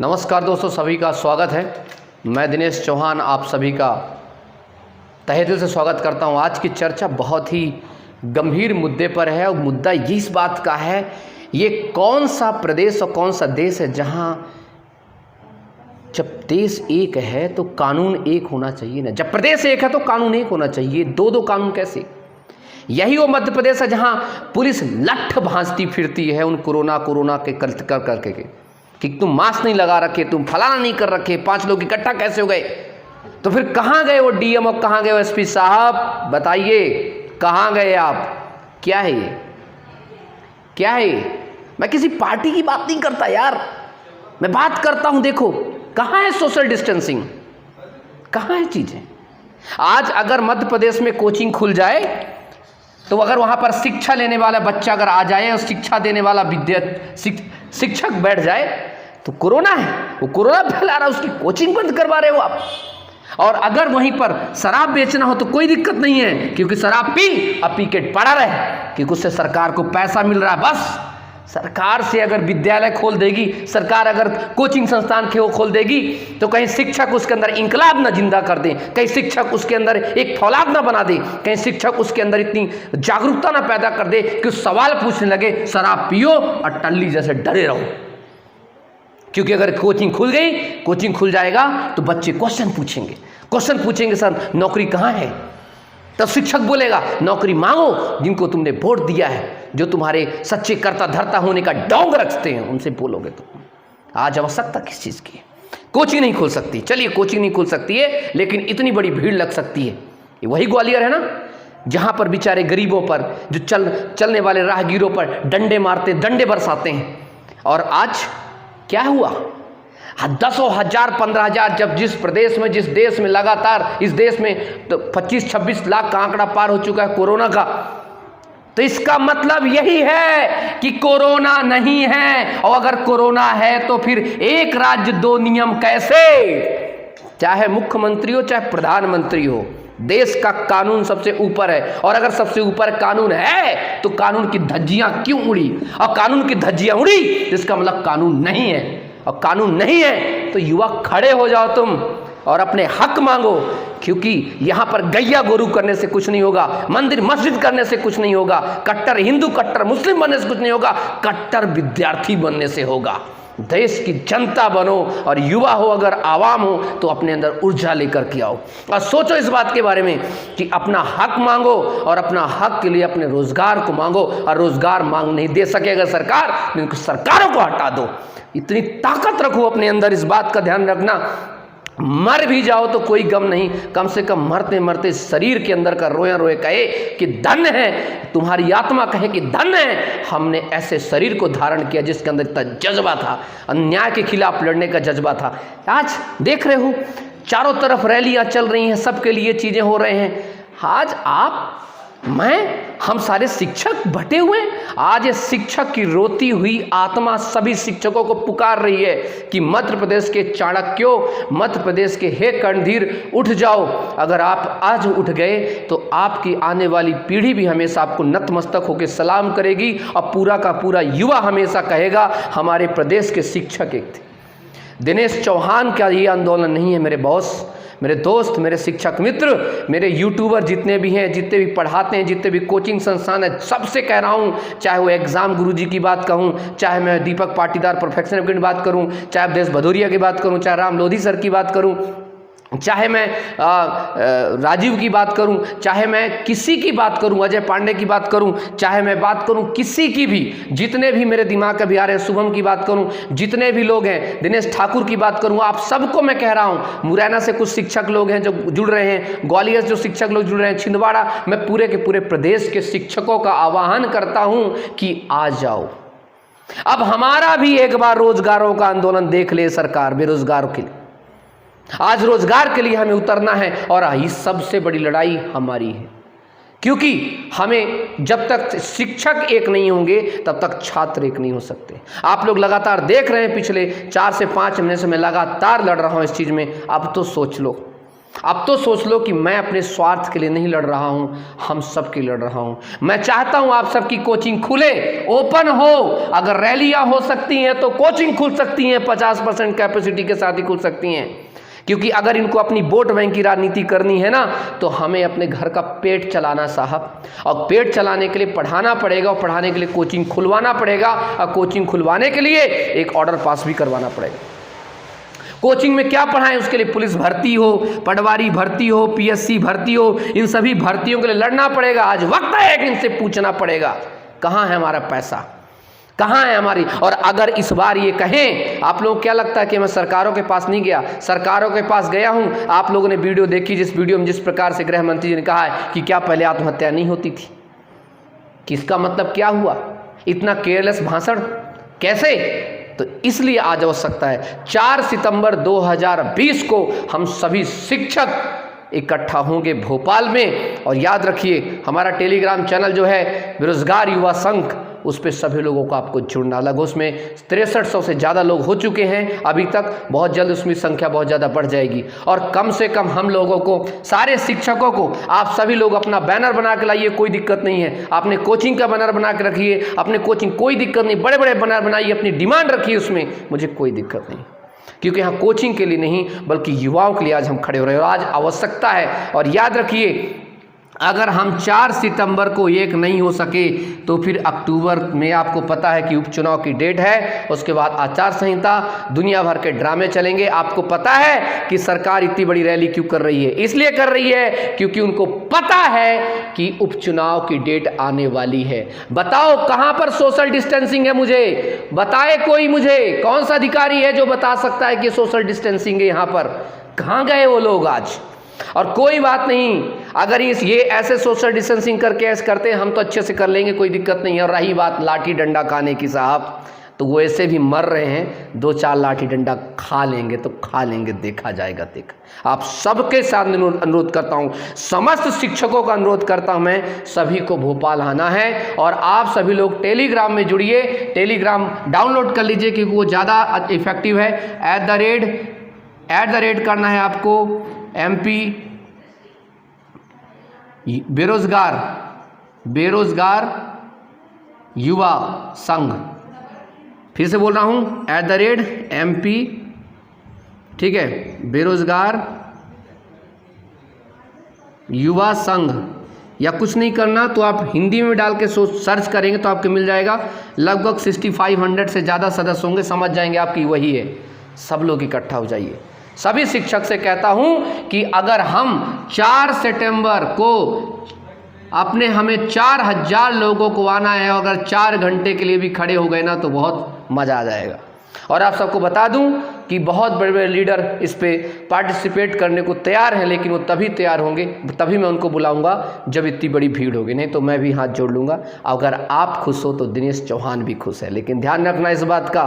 नमस्कार दोस्तों, सभी का स्वागत है। मैं दिनेश चौहान आप सभी का तहे दिल से स्वागत करता हूं। आज की चर्चा बहुत ही गंभीर मुद्दे पर है और मुद्दा ये इस बात का है, ये कौन सा प्रदेश और कौन सा देश है जहां जब देश एक है तो कानून एक होना चाहिए ना, जब प्रदेश एक है तो कानून एक होना चाहिए। दो कानून कैसे? यही वो मध्य प्रदेश है जहां पुलिस लठ भांजती फिरती है उन कोरोना के करके कि तुम मास्क नहीं लगा रखे, तुम फलाना नहीं कर रखे, 5 लोग इकट्ठा कैसे हो गए। तो फिर कहाँ गए वो डीएम और कहाँ गए वो एसपी साहब? बताइए कहाँ गए आप? क्या है ये? क्या है ये? मैं किसी पार्टी की बात नहीं करता यार, मैं बात करता हूं देखो कहाँ है सोशल डिस्टेंसिंग, कहाँ है चीजें। आज अगर मध्य प्रदेश में कोचिंग खुल जाए तो अगर वहां पर शिक्षा लेने वाला बच्चा अगर आ जाए और शिक्षा देने वाला शिक्षक बैठ जाए तो कोरोना है, वो कोरोना फैला रहा है, उसकी कोचिंग बंद करवा रहे हो आप। और अगर वहीं पर शराब बेचना हो तो कोई दिक्कत नहीं है, क्योंकि शराब पी के पड़ा रहे, क्योंकि उससे सरकार को पैसा मिल रहा है। बस सरकार से अगर विद्यालय खोल देगी, सरकार अगर कोचिंग संस्थान के वो खोल देगी तो कहीं शिक्षक उसके अंदर इंकलाब ना जिंदा कर दे, कहीं शिक्षक उसके अंदर एक फौलाद ना बना दे, कहीं शिक्षक उसके अंदर इतनी जागरूकता ना पैदा कर दे कि सवाल पूछने लगे शराब पियो और टल्ली जैसे डरे रहो। क्योंकि अगर कोचिंग खुल गई, कोचिंग खुल जाएगा तो बच्चे क्वेश्चन पूछेंगे सर नौकरी कहाँ है? तब शिक्षक बोलेगा नौकरी मांगो, जिनको तुमने वोट दिया है, जो तुम्हारे सच्चे कर्ता धर्ता होने का डोंग रखते हैं, उनसे बोलोगे तो। आज आवश्यकता किस चीज़ की? कोचिंग नहीं खुल सकती, चलिए कोचिंग नहीं खुल सकती है, लेकिन इतनी बड़ी भीड़ लग सकती है। ये वही ग्वालियर है ना, जहाँ पर बेचारे गरीबों पर, जो चलने वाले राहगीरों पर डंडे मारते, डंडे बरसाते हैं। और आज क्या हुआ? 10,000 15,000 जब जिस देश में लगातार इस देश में तो 25-26 लाख का आंकड़ा पार हो चुका है कोरोना का, तो इसका मतलब यही है कि कोरोना नहीं है। और अगर कोरोना है तो फिर एक राज्य दो नियम कैसे? चाहे मुख्यमंत्री हो चाहे प्रधानमंत्री हो, देश का कानून सबसे ऊपर है। और अगर सबसे ऊपर कानून है तो कानून की धज्जियां क्यों उड़ी? और कानून की धज्जियां उड़ी इसका मतलब कानून नहीं है। और कानून नहीं है तो युवा खड़े हो जाओ तुम और अपने हक मांगो, क्योंकि यहां पर गैया गोरू करने से कुछ नहीं होगा, मंदिर मस्जिद करने से कुछ नहीं होगा, कट्टर हिंदू कट्टर मुस्लिम बनने से कुछ नहीं होगा, कट्टर विद्यार्थी बनने से होगा। देश की जनता बनो और युवा हो, अगर आवाम हो तो अपने अंदर ऊर्जा लेकर के आओ और सोचो इस बात के बारे में कि अपना हक मांगो और अपना हक के लिए अपने रोजगार को मांगो। और रोजगार मांग नहीं दे सके अगर सरकार, तो सरकारों को हटा दो। इतनी ताकत रखो अपने अंदर, इस बात का ध्यान रखना। मर भी जाओ तो कोई गम नहीं, कम से कम मरते मरते शरीर के अंदर का रोया रोए कहे कि धन्य है, तुम्हारी आत्मा कहे कि धन्य है, हमने ऐसे शरीर को धारण किया जिसके अंदर इतना जज्बा था, अन्याय के खिलाफ लड़ने का जज्बा था। आज देख रहे हो चारों तरफ रैलियां चल रही हैं, सबके लिए चीजें हो रहे हैं। आज आप हम सारे शिक्षक बटे हुए। आज ये शिक्षक की रोती हुई आत्मा सभी शिक्षकों को पुकार रही है कि मध्य प्रदेश के चाणक्यों, मध्य प्रदेश के हे कर्णधीर, उठ जाओ। अगर आप आज उठ गए तो आपकी आने वाली पीढ़ी भी हमेशा आपको नतमस्तक होकर सलाम करेगी और पूरा का पूरा युवा हमेशा कहेगा हमारे प्रदेश के शिक्षक एक थे। दिनेश चौहान का ये आंदोलन नहीं है मेरे बॉस, मेरे दोस्त, मेरे शिक्षक मित्र, मेरे यूट्यूबर जितने भी हैं, जितने भी पढ़ाते हैं, जितने भी कोचिंग संस्थान है, सबसे कह रहा हूँ, चाहे वो एग्जाम गुरुजी की बात कहूँ, चाहे मैं दीपक पाटीदार प्रोफेसर की बात करूँ, चाहे अवधेश भदौरिया की बात करूँ, चाहे राम लोधी सर की बात करूँ, चाहे मैं राजीव की बात करूं, चाहे मैं किसी की बात करूं, अजय पांडे की बात करूं, चाहे मैं बात करूं किसी की भी, जितने भी मेरे दिमाग के भी आ रहे हैं, शुभम की बात करूं, जितने भी लोग हैं, दिनेश ठाकुर की बात करूं, आप सबको मैं कह रहा हूं। मुरैना से कुछ शिक्षक लोग हैं जो जुड़ रहे हैं, ग्वालियर से जो शिक्षक लोग जुड़ रहे हैं, छिंदवाड़ा, मैं पूरे के पूरे प्रदेश के शिक्षकों का आह्वान करता हूं कि आ जाओ। अब हमारा भी एक बार रोजगारों का आंदोलन देख ले सरकार, बेरोजगारों के लिए। आज रोजगार के लिए हमें उतरना है और ये सबसे बड़ी लड़ाई हमारी है, क्योंकि हमें जब तक शिक्षक एक नहीं होंगे तब तक छात्र एक नहीं हो सकते। आप लोग लगातार देख रहे हैं, पिछले 4 से 5 महीने से मैं लगातार लड़ रहा हूं इस चीज में। अब तो सोच लो अब तो सोच लो कि मैं अपने स्वार्थ के लिए नहीं लड़ रहा हूं, हम सब के लड़ रहा हूं। मैं चाहता हूं आप सबकी कोचिंग खुले, ओपन हो। अगर रैलियां हो सकती हैं तो कोचिंग खुल सकती हैं, 50% कैपेसिटी के साथ ही खुल सकती हैं। क्योंकि अगर इनको अपनी वोट बैंक की राजनीति करनी है ना, तो हमें अपने घर का पेट चलाना साहब, और पेट चलाने के लिए पढ़ाना पड़ेगा, और पढ़ाने के लिए कोचिंग खुलवाना पड़ेगा, और कोचिंग खुलवाने के लिए एक ऑर्डर पास भी करवाना पड़ेगा। कोचिंग में क्या पढ़ाएं, उसके लिए पुलिस भर्ती हो, पटवारी भर्ती हो, पीएससी भर्ती हो, इन सभी भर्तियों के लिए लड़ना पड़ेगा। आज वक्त है कि इनसे पूछना पड़ेगा कहाँ है हमारा पैसा, कहाँ है हमारी। और अगर इस बार ये कहें, आप लोगों को क्या लगता है कि मैं सरकारों के पास नहीं गया? सरकारों के पास गया हूं। आप लोगों ने वीडियो देखी, जिस वीडियो में जिस प्रकार से गृह मंत्री जी ने कहा है कि क्या पहले आत्महत्या नहीं होती थी, कि इसका मतलब क्या हुआ? इतना केयरलेस भाषण कैसे? तो इसलिए आज आवश्यकता है 4 सितंबर 2020 को हम सभी शिक्षक इकट्ठा होंगे भोपाल में। और याद रखिए, हमारा टेलीग्राम चैनल जो है बेरोजगार युवा संघ, उस पर सभी लोगों को आपको जुड़ना लगा। उसमें 6300 से ज़्यादा लोग हो चुके हैं अभी तक, बहुत जल्द उसमें संख्या बहुत ज़्यादा बढ़ जाएगी। और कम से कम हम लोगों को, सारे शिक्षकों को, आप सभी लोग अपना बैनर बना के लाइए, कोई दिक्कत नहीं है। आपने कोचिंग का बैनर बना के रखिए, अपने कोचिंग, कोई दिक्कत नहीं, बड़े बड़े बैनर बनाइए, अपनी डिमांड रखिए उसमें, मुझे कोई दिक्कत नहीं। क्योंकि यहाँ कोचिंग के लिए नहीं बल्कि युवाओं के लिए आज हम खड़े हो रहे हैं, और आज आवश्यकता है। और याद रखिए, अगर हम 4 सितंबर को एक नहीं हो सके तो फिर अक्टूबर में, आपको पता है कि उपचुनाव की डेट है, उसके बाद आचार संहिता, दुनिया भर के ड्रामे चलेंगे। आपको पता है कि सरकार इतनी बड़ी रैली क्यों कर रही है? इसलिए कर रही है क्योंकि उनको पता है कि उपचुनाव की डेट आने वाली है। बताओ कहां पर सोशल डिस्टेंसिंग है? मुझे बताए कोई, मुझे कौन सा अधिकारी है जो बता सकता है कि सोशल डिस्टेंसिंग है यहाँ पर? कहाँ गए वो लोग आज? और कोई बात नहीं, अगर ये ऐसे सोशल डिस्टेंसिंग करके ऐसे करते हैं, हम तो अच्छे से कर लेंगे, कोई दिक्कत नहीं है। और रही बात लाठी डंडा खाने की साहब, तो वो ऐसे भी मर रहे हैं, 2-4 लाठी डंडा खा लेंगे तो खा लेंगे, देखा जाएगा। देखा, आप सबके साथ अनुरोध करता हूँ, समस्त शिक्षकों का अनुरोध करता हूँ मैं, सभी को भोपाल आना है। और आप सभी लोग टेलीग्राम में जुड़िए, टेलीग्राम डाउनलोड कर लीजिए क्योंकि वो ज़्यादा इफेक्टिव है। @ करना है आपको, MP बेरोजगार युवा संघ, फिर से बोल रहा हूं, @MP, ठीक है, बेरोजगार युवा संघ। या कुछ नहीं करना तो आप हिंदी में डाल के सर्च करेंगे तो आपको मिल जाएगा। लगभग 6500 से ज़्यादा सदस्य होंगे, समझ जाएंगे आपकी वही है। सब लोग इकट्ठा हो जाइए। सभी शिक्षक से कहता हूं कि अगर हम 4 सितंबर को हमें 4000 लोगों को आना है, और अगर 4 घंटे के लिए भी खड़े हो गए ना तो बहुत मज़ा आ जाएगा। और आप सबको बता दूं कि बहुत बड़े बड़े लीडर इस पे पार्टिसिपेट करने को तैयार हैं, लेकिन वो तभी तैयार होंगे, तभी मैं उनको बुलाऊंगा जब इतनी बड़ी भीड़ होगी, नहीं तो मैं भी हाथ जोड़ लूँगा। अगर आप खुश हो तो दिनेश चौहान भी खुश है। लेकिन ध्यान रखना इस बात का,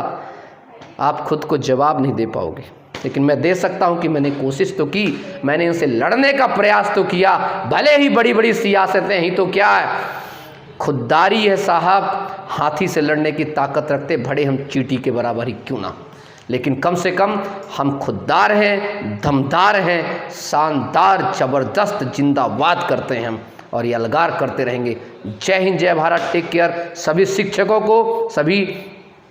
आप खुद को जवाब नहीं दे पाओगे, लेकिन मैं दे सकता हूं कि मैंने कोशिश तो की, मैंने इनसे लड़ने का प्रयास तो किया। भले ही बड़ी बड़ी सियासतें ही तो क्या है, खुददारी है साहब। हाथी से लड़ने की ताकत रखते, भले हम चींटी के बराबर ही क्यों ना, लेकिन कम से कम हम खुददार हैं, दमदार हैं, शानदार जबरदस्त जिंदाबाद करते हैं हम, और ये अलगार करते रहेंगे। जय हिंद, जय भारत, टेक केयर। सभी शिक्षकों को, सभी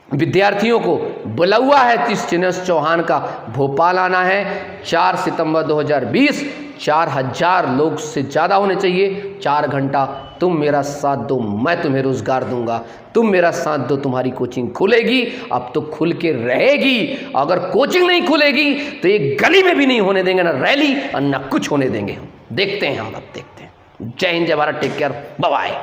विद्यार्थियों को बुलावा है दिनेश चौहान का, भोपाल आना है 4 सितंबर 2020। 4000 लोग से ज़्यादा होने चाहिए। 4 घंटा तुम मेरा साथ दो, मैं तुम्हें रोजगार दूंगा। तुम मेरा साथ दो, तुम्हारी कोचिंग खुलेगी। अब तो खुल के रहेगी। अगर कोचिंग नहीं खुलेगी तो एक गली में भी नहीं होने देंगे, ना रैली और ना कुछ होने देंगे। देखते हैं हम, अब देखते हैं। जय हिंद, जय Bharat, take care, bye bye.